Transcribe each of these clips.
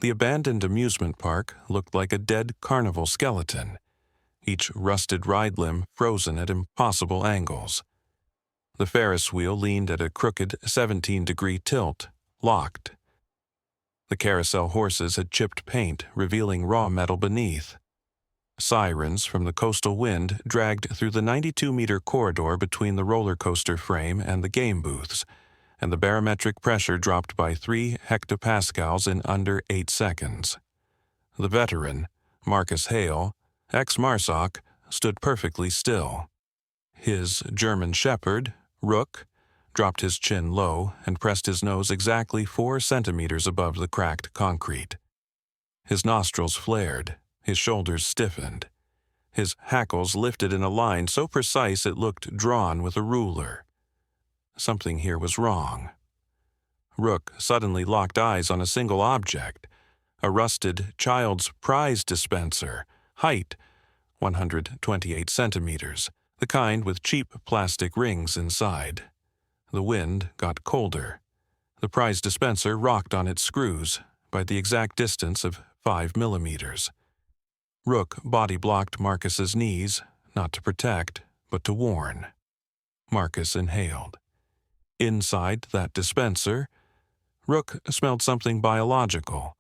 The abandoned amusement park looked like a dead carnival skeleton, each rusted ride limb frozen at impossible angles. The Ferris wheel leaned at a crooked 17-degree tilt, locked. The carousel horses had chipped paint, revealing raw metal beneath. Sirens from the coastal wind dragged through the 92-meter corridor between the roller coaster frame and the game booths, and the barometric pressure dropped by 3 hectopascals in under 8 seconds. The veteran, Marcus Hale, ex-Marsoc, stood perfectly still. His German shepherd, Rook, dropped his chin low and pressed his nose exactly 4 centimeters above the cracked concrete. His nostrils flared, his shoulders stiffened. His hackles lifted in a line so precise it looked drawn with a ruler. Something here was wrong. Rook suddenly locked eyes on a single object, a rusted child's prize dispenser, height 128 centimeters, the kind with cheap plastic rings inside. The wind got colder. The prize dispenser rocked on its screws by the exact distance of 5 millimeters. Rook body-blocked Marcus's knees, not to protect, but to warn. Marcus inhaled. Inside that dispenser, Rook smelled something biological.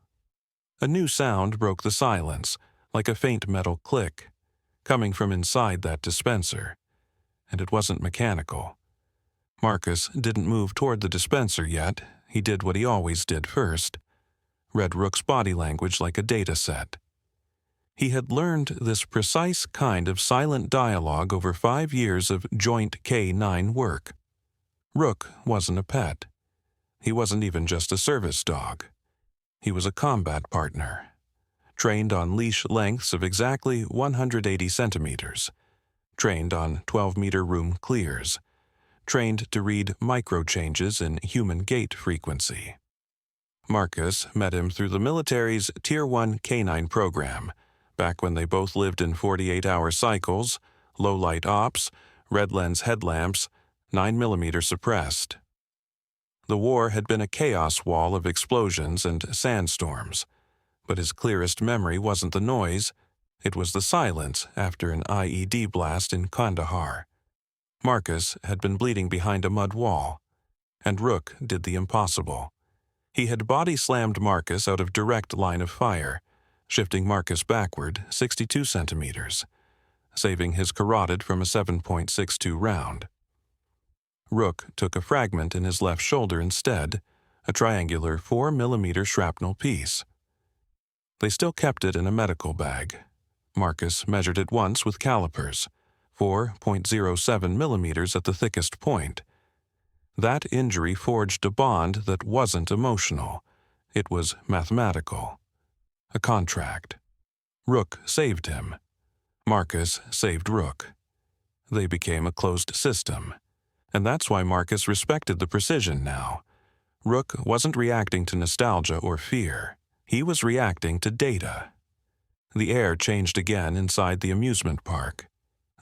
A new sound broke the silence, like a faint metal click, coming from inside that dispenser. And it wasn't mechanical. Marcus didn't move toward the dispenser yet. He did what he always did first. Read Rook's body language like a data set. He had learned this precise kind of silent dialogue over 5 years of joint canine work. Rook wasn't a pet. He wasn't even just a service dog. He was a combat partner, trained on leash lengths of exactly 180 centimeters, trained on 12-meter room clears, trained to read micro-changes in human gait frequency. Marcus met him through the military's Tier 1 canine program, back when they both lived in 48-hour cycles, low-light ops, red lens headlamps, 9mm suppressed. The war had been a chaos wall of explosions and sandstorms, but his clearest memory wasn't the noise, it was the silence after an IED blast in Kandahar. Marcus had been bleeding behind a mud wall, and Rook did the impossible. He had body-slammed Marcus out of direct line of fire, shifting Marcus backward 62 centimeters, saving his carotid from a 7.62 round. Rook took a fragment in his left shoulder instead, a triangular 4mm shrapnel piece. They still kept it in a medical bag. Marcus measured it once with calipers, 4.07 millimeters at the thickest point. That injury forged a bond that wasn't emotional. It was mathematical. A contract. Rook saved him. Marcus saved Rook. They became a closed system. And that's why Marcus respected the precision now. Rook wasn't reacting to nostalgia or fear. He was reacting to data. The air changed again inside the amusement park.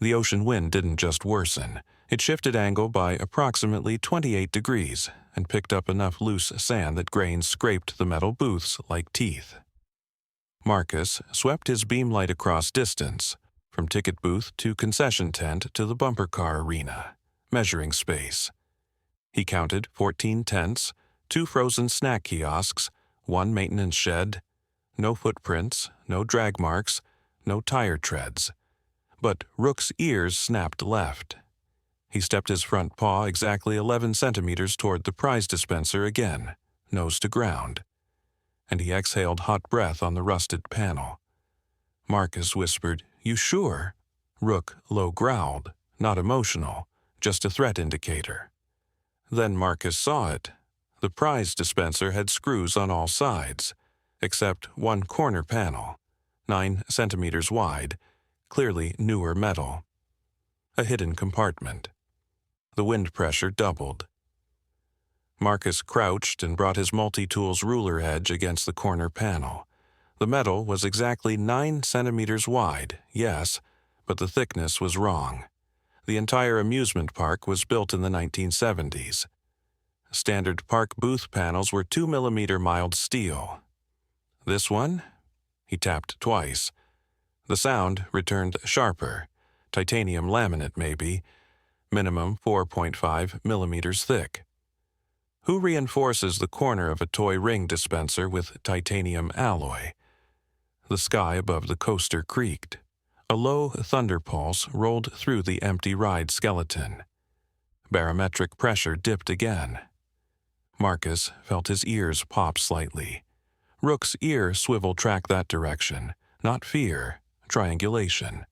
The ocean wind didn't just worsen. It shifted angle by approximately 28 degrees and picked up enough loose sand that grains scraped the metal booths like teeth. Marcus swept his beam light across distance, from ticket booth to concession tent to the bumper car arena, measuring space. He counted 14 tents, 2 frozen snack kiosks, 1 maintenance shed, no footprints, no drag marks, no tire treads. But Rook's ears snapped left. He stepped his front paw exactly 11 centimeters toward the prize dispenser again, nose to ground. And he exhaled hot breath on the rusted panel. Marcus whispered, "You sure?" Rook low growled, not emotional, just a threat indicator. Then Marcus saw it. The prize dispenser had screws on all sides, except one corner panel, 9 centimeters wide, clearly newer metal. A hidden compartment. The wind pressure doubled. Marcus crouched and brought his multi-tools ruler edge against the corner panel. The metal was exactly 9 centimeters wide, yes, but the thickness was wrong. The entire amusement park was built in the 1970s. Standard park booth panels were 2mm mild steel. This one? He tapped twice. The sound returned sharper. Titanium laminate, maybe. Minimum 4.5 millimeters thick. Who reinforces the corner of a toy ring dispenser with titanium alloy? The sky above the coaster creaked. A low thunder pulse rolled through the empty ride skeleton. Barometric pressure dipped again. Marcus felt his ears pop slightly. Rook's ear swivel tracked that direction, not fear, triangulation.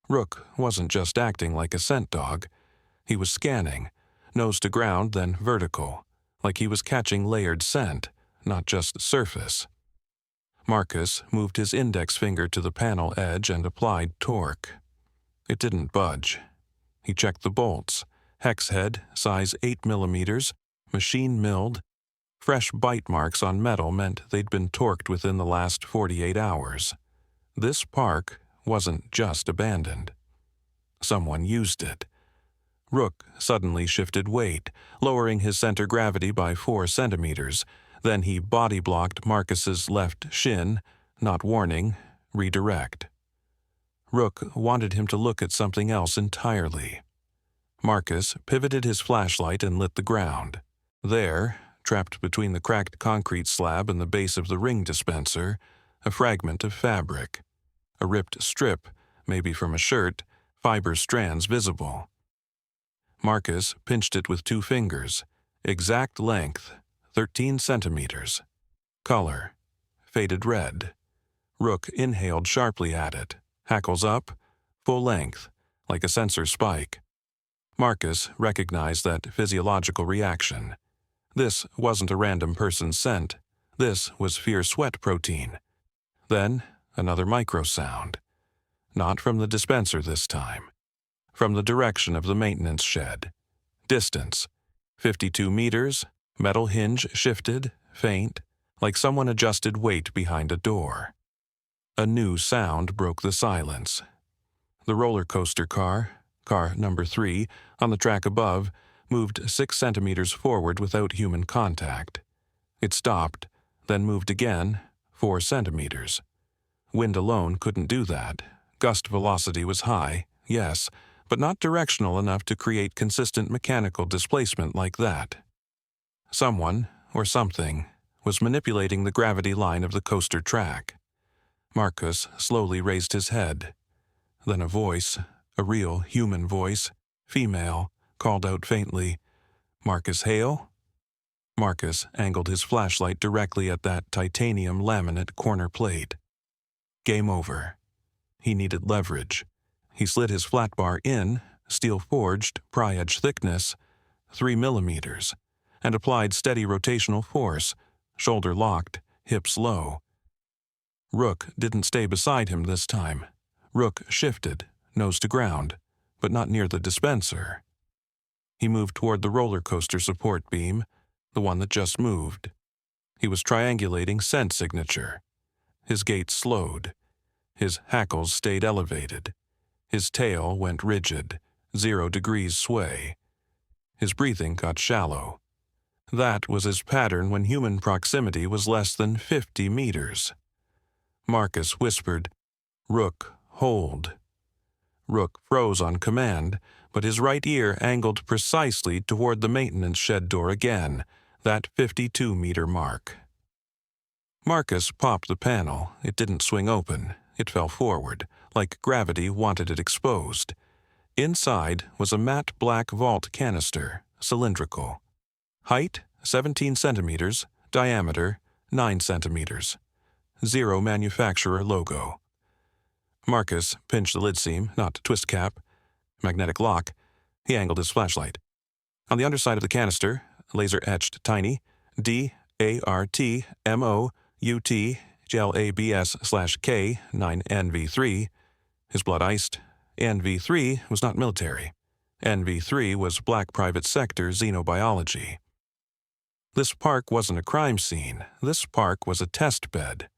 Rook wasn't just acting like a scent dog. He was scanning, nose to ground, then vertical, like he was catching layered scent, not just surface. Marcus moved his index finger to the panel edge and applied torque. It didn't budge. He checked the bolts. Hex head, size 8 millimeters, machine milled. Fresh bite marks on metal meant they'd been torqued within the last 48 hours. This park wasn't just abandoned. Someone used it. Rook suddenly shifted weight, lowering his center gravity by 4 centimeters. Then he body-blocked Marcus's left shin, not warning, redirect. Rook wanted him to look at something else entirely. Marcus pivoted his flashlight and lit the ground. There, trapped between the cracked concrete slab and the base of the ring dispenser, a fragment of fabric. A ripped strip, maybe from a shirt, fiber strands visible. Marcus pinched it with 2 fingers. Exact length, 13 centimeters. Color, faded red. Rook inhaled sharply at it. Hackles up, full length, like a sensor spike. Marcus recognized that physiological reaction. This wasn't a random person's scent. This was fear sweat protein. Then, another micro sound. Not from the dispenser this time. From the direction of the maintenance shed. Distance, 52 meters, metal hinge shifted, faint, like someone adjusted weight behind a door. A new sound broke the silence. The roller coaster car number 3, on the track above, moved 6 centimeters forward without human contact. It stopped, then moved again, 4 centimeters. Wind alone couldn't do that. Gust velocity was high, yes, but not directional enough to create consistent mechanical displacement like that. Someone, or something, was manipulating the gravity line of the coaster track. Marcus slowly raised his head. Then a voice, a real human voice, female, called out faintly, "Marcus Hale?" Marcus angled his flashlight directly at that titanium laminate corner plate. Game over. He needed leverage. He slid his flat bar in, steel-forged, pry-edge thickness, 3 millimeters, and applied steady rotational force, shoulder locked, hips low. Rook didn't stay beside him this time. Rook shifted, nose to ground, but not near the dispenser. He moved toward the roller coaster support beam, the one that just moved. He was triangulating scent signature. His gait slowed. His hackles stayed elevated. His tail went rigid, 0 degrees sway. His breathing got shallow. That was his pattern when human proximity was less than 50 meters. Marcus whispered, "Rook, hold." Rook froze on command, but his right ear angled precisely toward the maintenance shed door again, that 52-meter mark. Marcus popped the panel. It didn't swing open. It fell forward, like gravity wanted it exposed. Inside was a matte black vault canister, cylindrical. Height, 17 centimeters, diameter, 9 centimeters. 0 manufacturer logo. Marcus pinched the lid seam, not twist cap. Magnetic lock. He angled his flashlight. On the underside of the canister, laser-etched tiny, DARTMOUT/K 9NV3. His blood iced. NV3 was not military. NV3 was Black Private Sector xenobiology. This park wasn't a crime scene. This park was a test bed.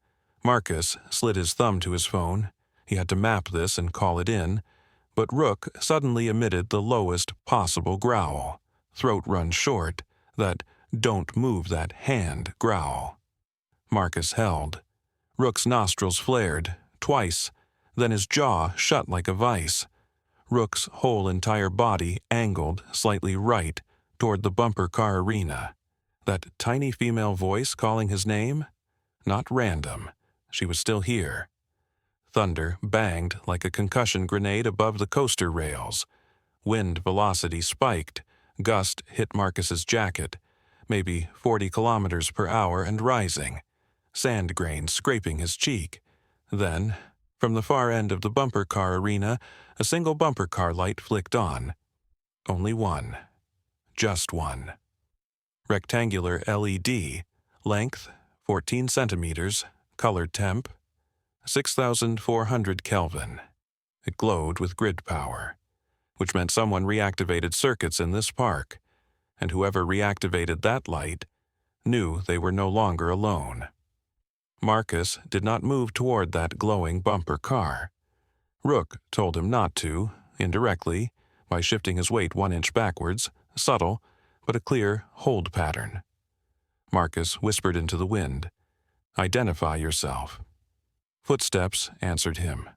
Marcus slid his thumb to his phone. He had to map this and call it in. But Rook suddenly emitted the lowest possible growl. Throat run short. That "don't move that hand" growl. Marcus held. Rook's nostrils flared, twice, then his jaw shut like a vice. Rook's whole entire body angled slightly right toward the bumper car arena. That tiny female voice calling his name? Not random. She was still here. Thunder banged like a concussion grenade above the coaster rails. Wind velocity spiked. Gust hit Marcus's jacket, maybe 40 kilometers per hour and rising. Sand grains scraping his cheek. Then, from the far end of the bumper car arena, a single bumper car light flicked on. Only one. Just one. Rectangular LED, length 14 centimeters, colored temp 6,400 Kelvin. It glowed with grid power, which meant someone reactivated circuits in this park, and whoever reactivated that light knew they were no longer alone. Marcus did not move toward that glowing bumper car. Rook told him not to, indirectly, by shifting his weight 1 inch backwards, subtle, but a clear hold pattern. Marcus whispered into the wind, "Identify yourself." Footsteps answered him.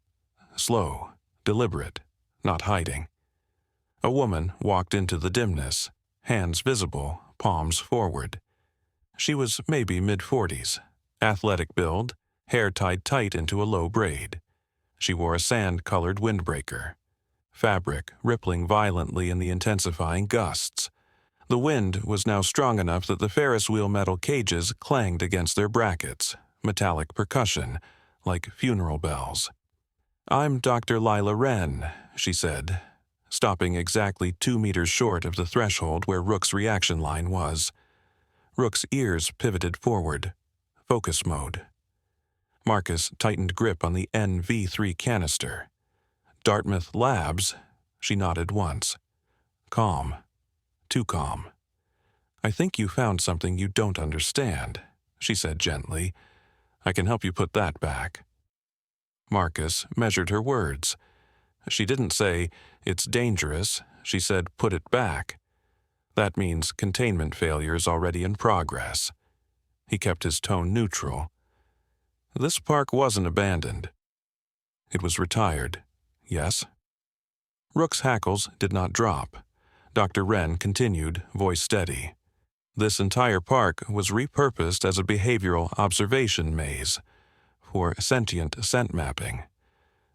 Slow, deliberate, not hiding. A woman walked into the dimness, hands visible, palms forward. She was maybe mid-40s, athletic build, hair tied tight into a low braid. She wore a sand-colored windbreaker, fabric rippling violently in the intensifying gusts. The wind was now strong enough that the Ferris wheel metal cages clanged against their brackets, metallic percussion, like funeral bells. "I'm Dr. Lila Wren," she said, stopping exactly 2 meters short of the threshold where Rook's reaction line was. Rook's ears pivoted forward. Focus mode. Marcus tightened grip on the NV3 canister. "Dartmouth Labs," she nodded once. "Calm. Too calm." "I think you found something you don't understand," she said gently. "I can help you put that back." Marcus measured her words. She didn't say, "It's dangerous." She said, "Put it back." That means containment failure is already in progress. He kept his tone neutral. This park wasn't abandoned. It was retired. Yes? Rook's hackles did not drop. Dr. Wren continued, voice steady. This entire park was repurposed as a behavioral observation maze for sentient scent mapping.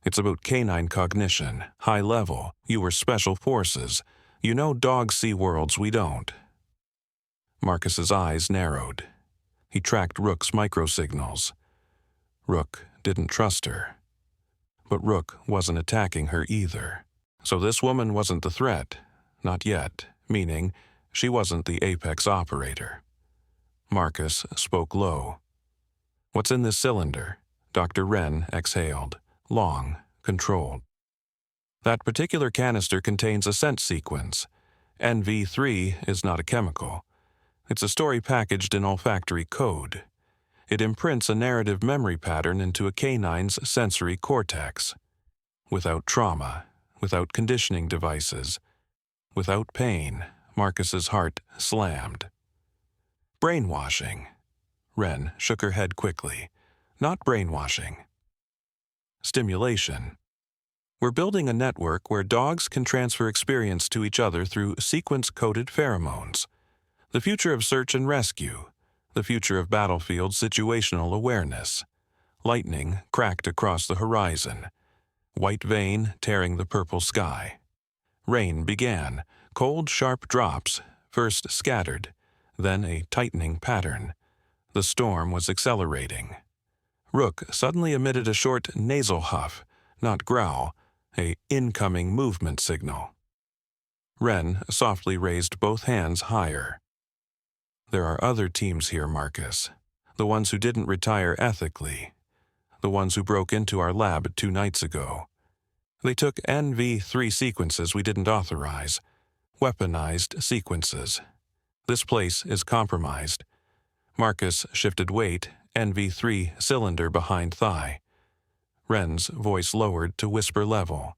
It's about canine cognition, high level. You were special forces. You know dogs see worlds we don't. Marcus's eyes narrowed. He tracked Rook's microsignals. Rook didn't trust her. But Rook wasn't attacking her either. So this woman wasn't the threat. Not yet, meaning she wasn't the apex operator. Marcus spoke low. "What's in this cylinder?" Dr. Wren exhaled. Long, controlled. "That particular canister contains a scent sequence. NV3 is not a chemical. It's a story packaged in olfactory code. It imprints a narrative memory pattern into a canine's sensory cortex. Without trauma, without conditioning devices, without pain." Marcus's heart slammed. "Brainwashing." Wren shook her head quickly. "Not brainwashing. Stimulation. We're building a network where dogs can transfer experience to each other through sequence-coded pheromones. The future of search and rescue. The future of battlefield situational awareness. Lightning cracked across the horizon. White vein tearing the purple sky. Rain began. Cold, sharp drops, first scattered, then a tightening pattern. The storm was accelerating. Rook suddenly emitted a short nasal huff, not growl, a incoming movement signal. Wren softly raised both hands higher. "There are other teams here, Marcus. The ones who didn't retire ethically. The ones who broke into our lab 2 nights ago. They took NV3 sequences we didn't authorize. Weaponized sequences. This place is compromised." Marcus shifted weight, NV3 cylinder behind thigh. Wren's voice lowered to whisper level.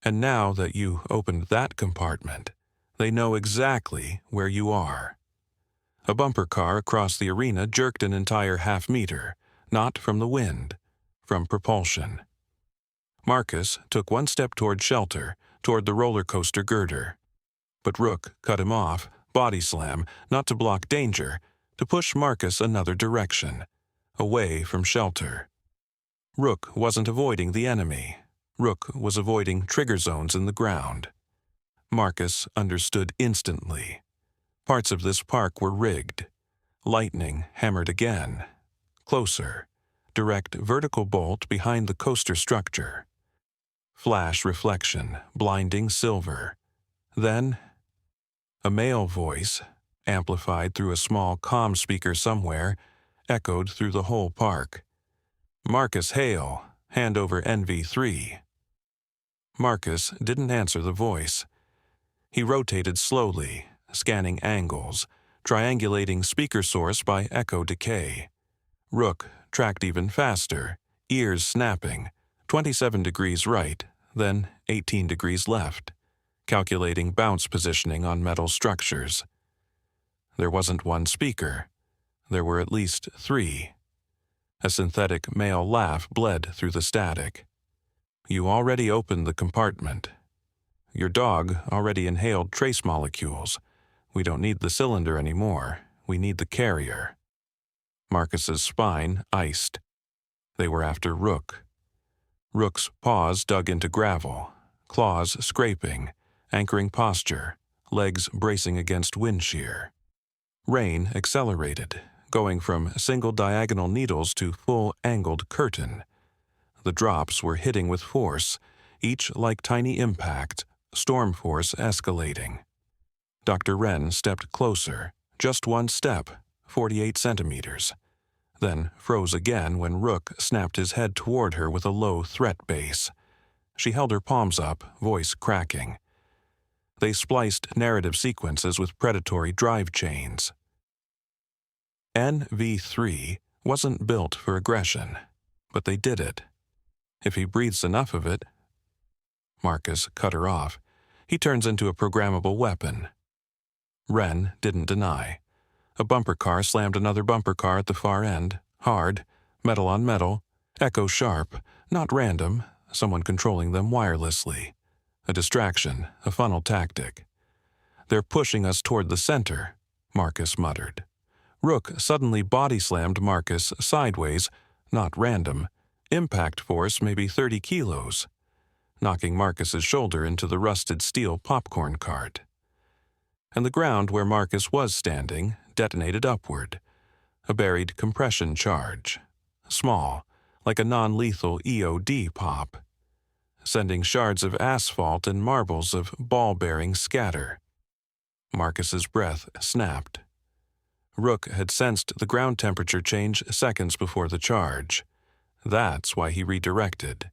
"And now that you opened that compartment, they know exactly where you are." A bumper car across the arena jerked an entire half meter, not from the wind, from propulsion. Marcus took one step toward shelter, toward the roller coaster girder. But Rook cut him off, body slam, not to block danger, to push Marcus another direction, away from shelter. Rook wasn't avoiding the enemy. Rook was avoiding trigger zones in the ground. Marcus understood instantly. Parts of this park were rigged. Lightning hammered again. Closer. Direct vertical bolt behind the coaster structure. Flash reflection, blinding silver. Then, a male voice, amplified through a small comm speaker somewhere, echoed through the whole park. "Marcus, hail. Hand over NV3. Marcus didn't answer the voice. He rotated slowly, scanning angles, triangulating speaker source by echo decay. Rook tracked even faster, ears snapping, 27 degrees right, then 18 degrees left, calculating bounce positioning on metal structures. There wasn't one speaker. There were at least 3. A synthetic male laugh bled through the static. "You already opened the compartment. Your dog already inhaled trace molecules. We don't need the cylinder anymore. We need the carrier." Marcus's spine iced. They were after Rook. Rook's paws dug into gravel, claws scraping, anchoring posture, legs bracing against wind shear. Rain accelerated, going from single diagonal needles to full angled curtain. The drops were hitting with force, each like tiny impact, storm force escalating. Dr. Wren stepped closer, just one step, 48 centimeters. Then froze again when Rook snapped his head toward her with a low threat bass. She held her palms up, voice cracking. They spliced narrative sequences with predatory drive chains. NV3 wasn't built for aggression, but they did it. If he breathes enough of it... Marcus cut her off. He turns into a programmable weapon. Wren didn't deny. A bumper car slammed another bumper car at the far end, hard, metal on metal, echo sharp, not random, someone controlling them wirelessly. A distraction, a funnel tactic. "They're pushing us toward the center," Marcus muttered. Rook suddenly body-slammed Marcus sideways, not random, impact force maybe 30 kilos, knocking Marcus's shoulder into the rusted steel popcorn cart. And the ground where Marcus was standing detonated upward, a buried compression charge, small, like a non-lethal EOD pop, sending shards of asphalt and marbles of ball-bearing scatter. Marcus's breath snapped. Rook had sensed the ground temperature change seconds before the charge. That's why he redirected.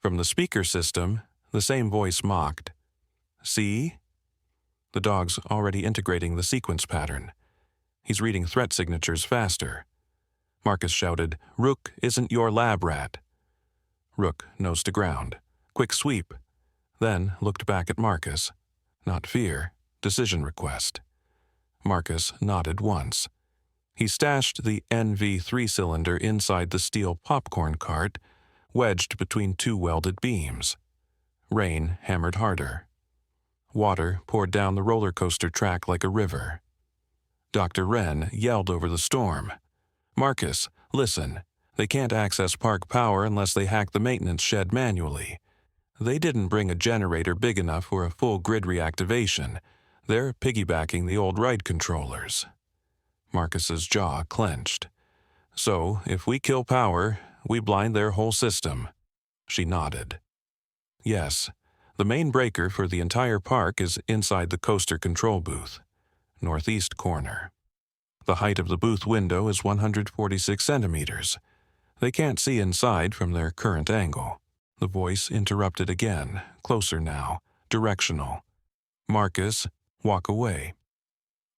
From the speaker system, the same voice mocked. "See?" The dog's already integrating the sequence pattern. He's reading threat signatures faster. Marcus shouted, "Rook isn't your lab rat." Rook nose to ground. Quick sweep. Then looked back at Marcus. Not fear, decision request. Marcus nodded once. He stashed the NV3 cylinder inside the steel popcorn cart, wedged between 2 welded beams. Rain hammered harder. Water poured down the roller coaster track like a river. Dr. Wren yelled over the storm. "Marcus, listen. They can't access park power unless they hack the maintenance shed manually. They didn't bring a generator big enough for a full grid reactivation. They're piggybacking the old ride controllers." Marcus's jaw clenched. "So, if we kill power, we blind their whole system." She nodded. "Yes, the main breaker for the entire park is inside the coaster control booth, northeast corner. The height of the booth window is 146 centimeters. They can't see inside from their current angle." The voice interrupted again, closer now, directional. "Marcus, walk away.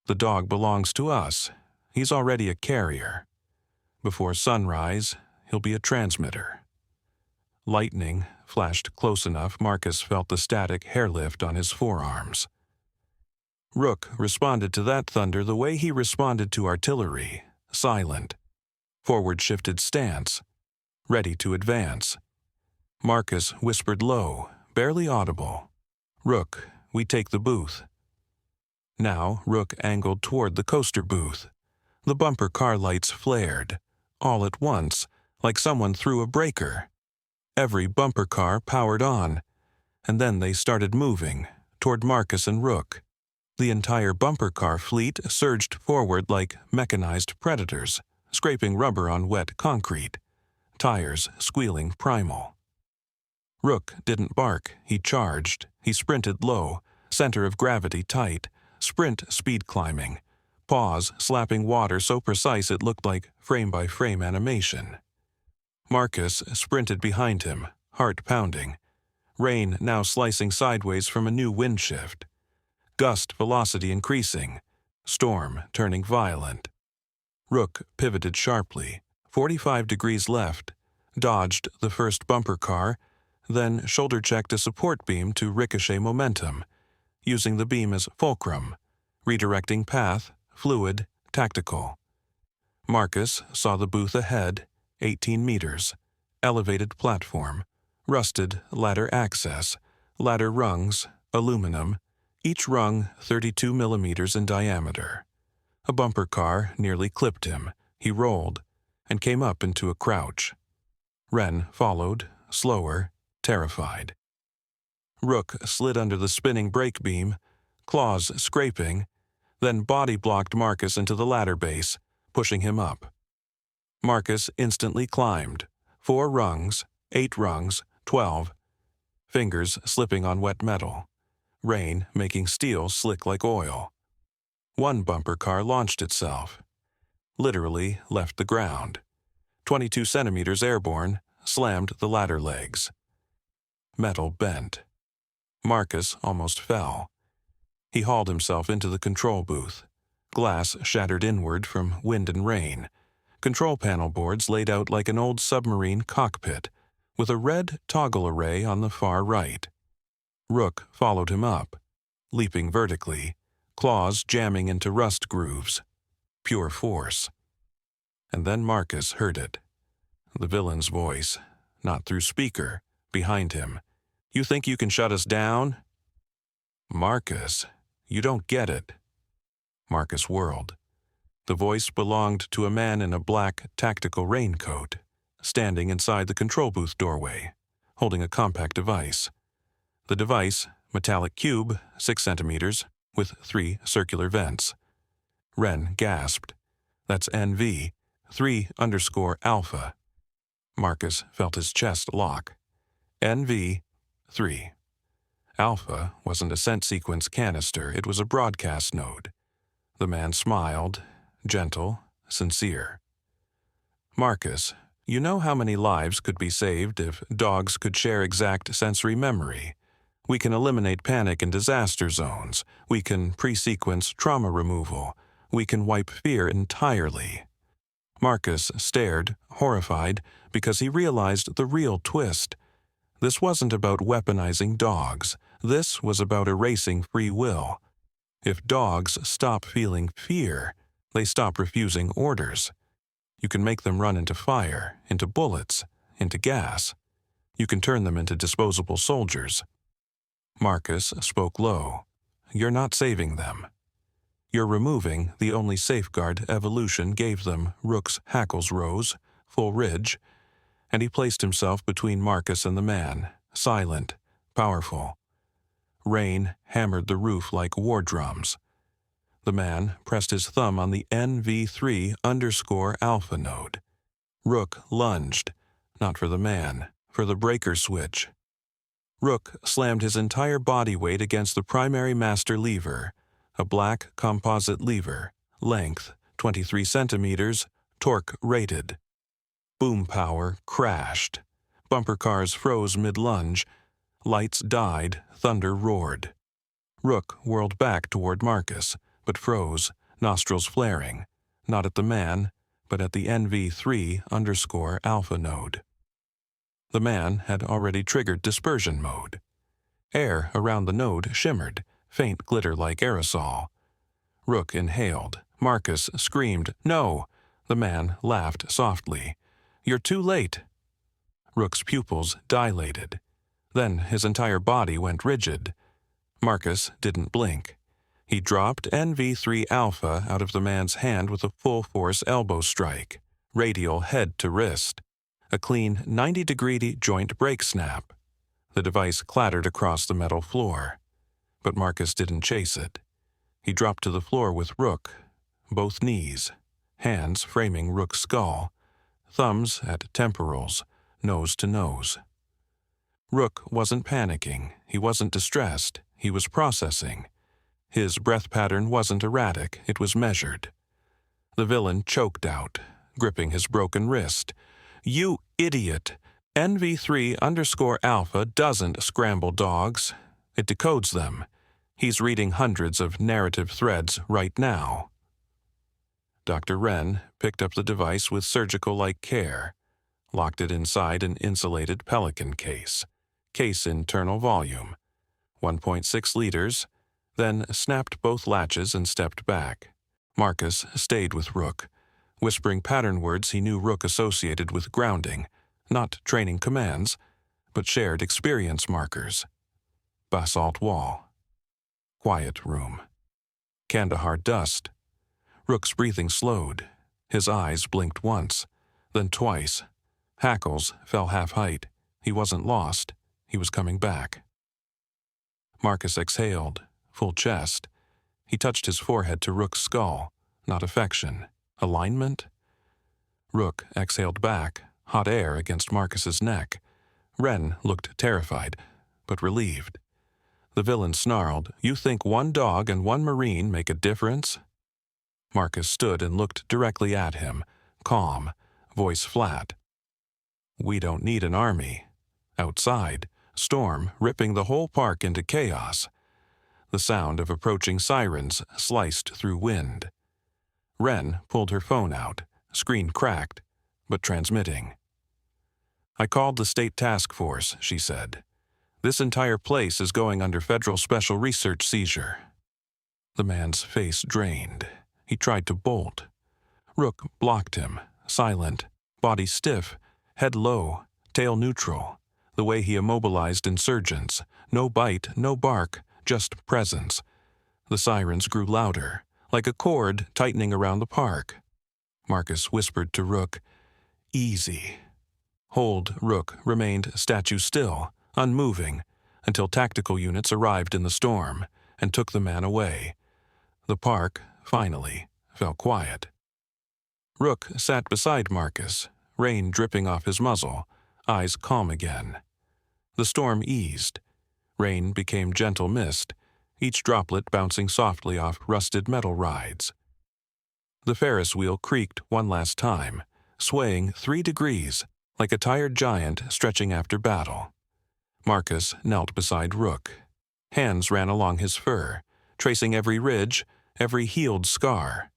The dog belongs to us. He's already a carrier. Before sunrise, he'll be a transmitter." Lightning flashed close enough Marcus felt the static hair lift on his forearms. Rook responded to that thunder the way he responded to artillery, silent. Forward shifted stance. Ready to advance. Marcus whispered low, barely audible. "Rook, we take the booth." Now Rook angled toward the coaster booth. The bumper car lights flared, all at once, like someone threw a breaker. Every bumper car powered on, and then they started moving toward Marcus and Rook. The entire bumper car fleet surged forward like mechanized predators, scraping rubber on wet concrete, tires squealing primal. Rook didn't bark, he charged. He sprinted low, center of gravity tight, sprint speed climbing, paws slapping water so precise it looked like frame-by-frame animation. Marcus sprinted behind him, heart pounding. Rain now slicing sideways from a new wind shift. Gust velocity increasing, storm turning violent. Rook pivoted sharply, 45 degrees left, dodged the first bumper car, then shoulder-checked a support beam to ricochet momentum, using the beam as fulcrum, redirecting path, fluid, tactical. Marcus saw the booth ahead, 18 meters, elevated platform, rusted ladder access, ladder rungs, aluminum, each rung 32 millimeters in diameter. A bumper car nearly clipped him. He rolled and came up into a crouch. Wren followed, slower, terrified. Rook slid under the spinning brake beam, claws scraping, then body-blocked Marcus into the ladder base, pushing him up. Marcus instantly climbed. 4 rungs, 8 rungs, 12. Fingers slipping on wet metal. Rain making steel slick like oil. One bumper car launched itself. Literally left the ground. 22 centimeters airborne, slammed the ladder legs. Metal bent. Marcus almost fell. He hauled himself into the control booth. Glass shattered inward from wind and rain. Control panel boards laid out like an old submarine cockpit, with a red toggle array on the far right. Rook followed him up, leaping vertically, claws jamming into rust grooves. Pure force. And then Marcus heard it. The villain's voice, not through speaker, behind him. "You think you can shut us down?" "Marcus, you don't get it." Marcus whirled. The voice belonged to a man in a black tactical raincoat, standing inside the control booth doorway, holding a compact device. The device, metallic cube, 6 centimeters, with 3 circular vents. Wren gasped. "That's NV, 3_alpha. Marcus felt his chest lock. NV, 3. Alpha wasn't a scent sequence canister, it was a broadcast node. The man smiled, gentle, sincere. "Marcus, you know how many lives could be saved if dogs could share exact sensory memory? We can eliminate panic in disaster zones. We can pre-sequence trauma removal. We can wipe fear entirely." Marcus stared, horrified, because he realized the real twist. This wasn't about weaponizing dogs. This was about erasing free will. If dogs stop feeling fear, they stop refusing orders. You can make them run into fire, into bullets, into gas. You can turn them into disposable soldiers. Marcus spoke low. "You're not saving them. You're removing the only safeguard evolution gave them." Rook's hackles rose, full ridge, and he placed himself between Marcus and the man, silent, powerful. Rain hammered the roof like war drums. The man pressed his thumb on the NV3_alpha node. Rook lunged, not for the man, for the breaker switch. Rook slammed his entire body weight against the primary master lever, a black composite lever, length 23 centimeters, torque rated. Boom power crashed. Bumper cars froze mid-lunge. Lights died, thunder roared. Rook whirled back toward Marcus, but froze, nostrils flaring, not at the man, but at the NV3_alpha node. The man had already triggered dispersion mode. Air around the node shimmered, faint glitter like aerosol. Rook inhaled. Marcus screamed, "No!" The man laughed softly. "You're too late." Rook's pupils dilated. Then his entire body went rigid. Marcus didn't blink. He dropped NV3 Alpha out of the man's hand with a full-force elbow strike, radial head to wrist. A clean 90-degree joint break snap. The device clattered across the metal floor. But Marcus didn't chase it. He dropped to the floor with Rook, both knees, hands framing Rook's skull, thumbs at temporals, nose to nose. Rook wasn't panicking. He wasn't distressed. He was processing. His breath pattern wasn't erratic. It was measured. The villain choked out, gripping his broken wrist. "You idiot! NV3_Alpha doesn't scramble dogs. It decodes them. He's reading hundreds of narrative threads right now." Dr. Wren picked up the device with surgical-like care, locked it inside an insulated Pelican case. Case internal volume, 1.6 liters, then snapped both latches and stepped back. Marcus stayed with Rook, whispering pattern words he knew Rook associated with grounding, not training commands, but shared experience markers. Basalt wall. Quiet room. Kandahar dust. Rook's breathing slowed. His eyes blinked once, then twice. Hackles fell half-height. He wasn't lost. He was coming back. Marcus exhaled, full chest. He touched his forehead to Rook's skull, not affection. Alignment? Rook exhaled back, hot air against Marcus's neck. Wren looked terrified, but relieved. The villain snarled, "You think one dog and one Marine make a difference?" Marcus stood and looked directly at him, calm, voice flat. "We don't need an army." Outside, storm ripping the whole park into chaos. The sound of approaching sirens sliced through wind. Wren pulled her phone out, screen cracked, but transmitting. "I called the state task force," she said. "This entire place is going under federal special research seizure." The man's face drained. He tried to bolt. Rook blocked him, silent, body stiff, head low, tail neutral, the way he immobilized insurgents. No bite, no bark, just presence. The sirens grew louder, like a cord tightening around the park. Marcus whispered to Rook, "Easy." Hold Rook remained statue still, unmoving, until tactical units arrived in the storm and took the man away. The park, finally, fell quiet. Rook sat beside Marcus, rain dripping off his muzzle, eyes calm again. The storm eased. Rain became gentle mist, each droplet bouncing softly off rusted metal rides. The Ferris wheel creaked one last time, swaying 3 degrees, like a tired giant stretching after battle. Marcus knelt beside Rook. Hands ran along his fur, tracing every ridge, every healed scar.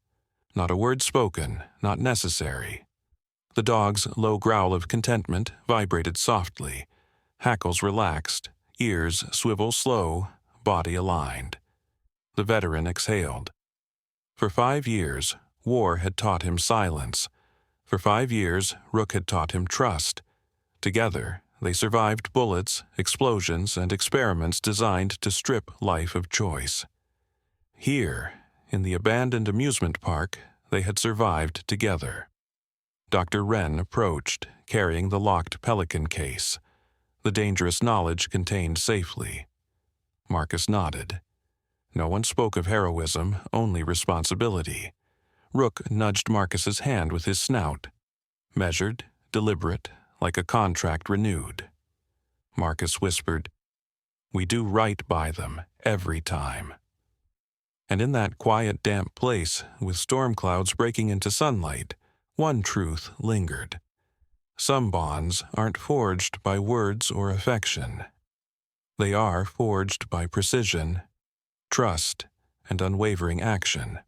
Not a word spoken, not necessary. The dog's low growl of contentment vibrated softly. Hackles relaxed, ears swivel slow, body aligned. The veteran exhaled. For 5 years, war had taught him silence. For 5 years, Rook had taught him trust. Together, they survived bullets, explosions, and experiments designed to strip life of choice. Here, in the abandoned amusement park, they had survived together. Dr. Wren approached, carrying the locked Pelican case, the dangerous knowledge contained safely. Marcus nodded. No one spoke of heroism, only responsibility. Rook nudged Marcus's hand with his snout. Measured, deliberate, like a contract renewed. Marcus whispered, "We do right by them, every time." And in that quiet, damp place, with storm clouds breaking into sunlight, one truth lingered. Some bonds aren't forged by words or affection. They are forged by precision, trust, and unwavering action.